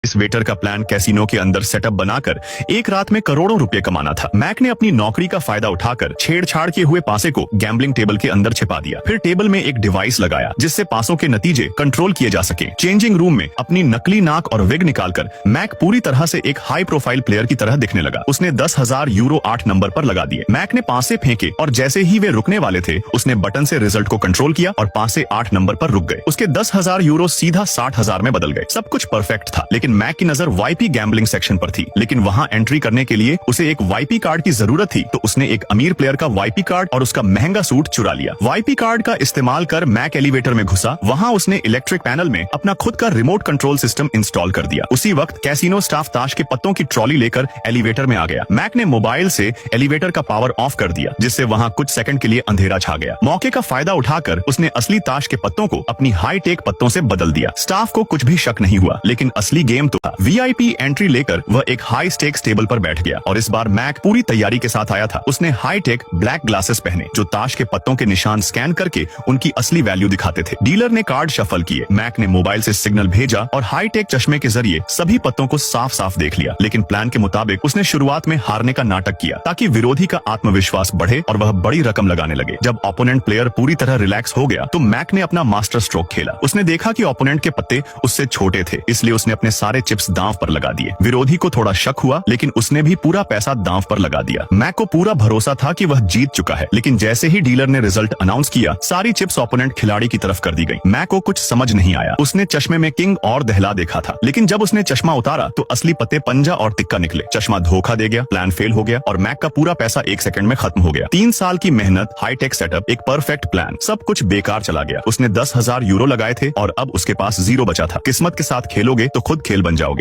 इस वेटर का plan casino के अंदर सेटअप बनाकर एक रात में करोड़ों रुपए कमाना था। मैक ने अपनी नौकरी का फायदा उठाकर छेड़छाड़ के हुए पासे को गैम्बलिंग टेबल के अंदर छिपा दिया। फिर टेबल में एक डिवाइस लगाया जिससे पासों के नतीजे कंट्रोल किए जा सके। चेंजिंग रूम में अपनी नकली नाक और विग निकालकर मैक पूरी तरह से एक हाई प्रोफाइल प्लेयर की तरह दिखने लगा। उसने 10,000 यूरो 8 नंबर पर लगा दिए। मैक ने पासे फेंके और जैसे ही वे रुकने वाले थे उसने बटन से रिजल्ट को कंट्रोल किया और पासे 8 नंबर पर रुक गए। उसके 10,000 यूरो सीधा 60,000 में बदल गए। सब कुछ परफेक्ट था, लेकिन मैक की नजर वाईपी गैम्बलिंग सेक्शन पर थी। लेकिन वहां एंट्री करने के लिए उसे एक वाईपी कार्ड की जरूरत थी, तो उसने एक अमीर प्लेयर का वाईपी कार्ड और उसका महंगा सूट चुरा लिया। वाईपी कार्ड का इस्तेमाल कर मैक एलिवेटर में घुसा। वहां उसने इलेक्ट्रिक पैनल में अपना खुद का रिमोट कंट्रोल सिस्टम इंस्टॉल कर दिया। उसी वक्त कैसीनो स्टाफ ताश के पत्तों की ट्रॉली लेकर एलिवेटर में आ गया। मैक ने मोबाइल से एलिवेटर का पावर ऑफ कर दिया, जिससे वहां कुछ सेकंड के लिए अंधेरा छा गया। मौके का फायदा उठाकर उसने असली ताश के पत्तों को अपनी हाई टेक पत्तों से बदल दिया। स्टाफ को कुछ भी शक नहीं हुआ, लेकिन असली गेम तो था। वीआईपी एंट्री लेकर वह एक हाई स्टेक्स टेबल पर बैठ गया और इस बार मैक पूरी तैयारी के साथ आया था। उसने हाई टेक ब्लैक ग्लासेस पहने जो ताश के पत्तों के निशान स्कैन करके उनकी असली वैल्यू दिखाते थे। डीलर ने कार्ड शफल किए। मैक ने मोबाइल से सिग्नल भेजा और हाई टेक चश्मे के जरिए सभी पत्तों को साफ साफ देख लिया। लेकिन प्लान के मुताबिक उसने शुरुआत में हारने का नाटक किया ताकि विरोधी का आत्मविश्वास बढ़े और वह बड़ी रकम लगाने लगे। जब ओपोनेंट प्लेयर पूरी तरह रिलैक्स हो गया तो मैक ने अपना मास्टर स्ट्रोक खेला। उसने देखा कि ओपोनेंट के पत्ते उससे छोटे थे, इसलिए उसने अपने सारे चिप्स दांव पर लगा दिए। विरोधी को थोड़ा शक हुआ, लेकिन उसने भी पूरा पैसा दांव पर लगा दिया। मैक को पूरा भरोसा था कि वह जीत चुका है, लेकिन जैसे ही डीलर ने रिजल्ट अनाउंस किया सारी चिप्स ओपोनेंट खिलाड़ी की तरफ कर दी गई। मैक को कुछ समझ नहीं आया। उसने चश्मे में किंग और दहला देखा था, लेकिन जब उसने चश्मा उतारा तो असली पत्ते पंजा और टिक्का निकले। चश्मा धोखा दे गया, प्लान फेल हो गया और मैक का पूरा पैसा 1 सेकंड में खत्म हो गया। 3 साल की मेहनत, हाईटेक सेटअप, एक परफेक्ट प्लान, सब कुछ बेकार चला गया। उसने 10,000 यूरो लगाए थे और अब उसके पास 0 बचा था। किस्मत के साथ खेलोगे तो खुद खेल बन जाओगे।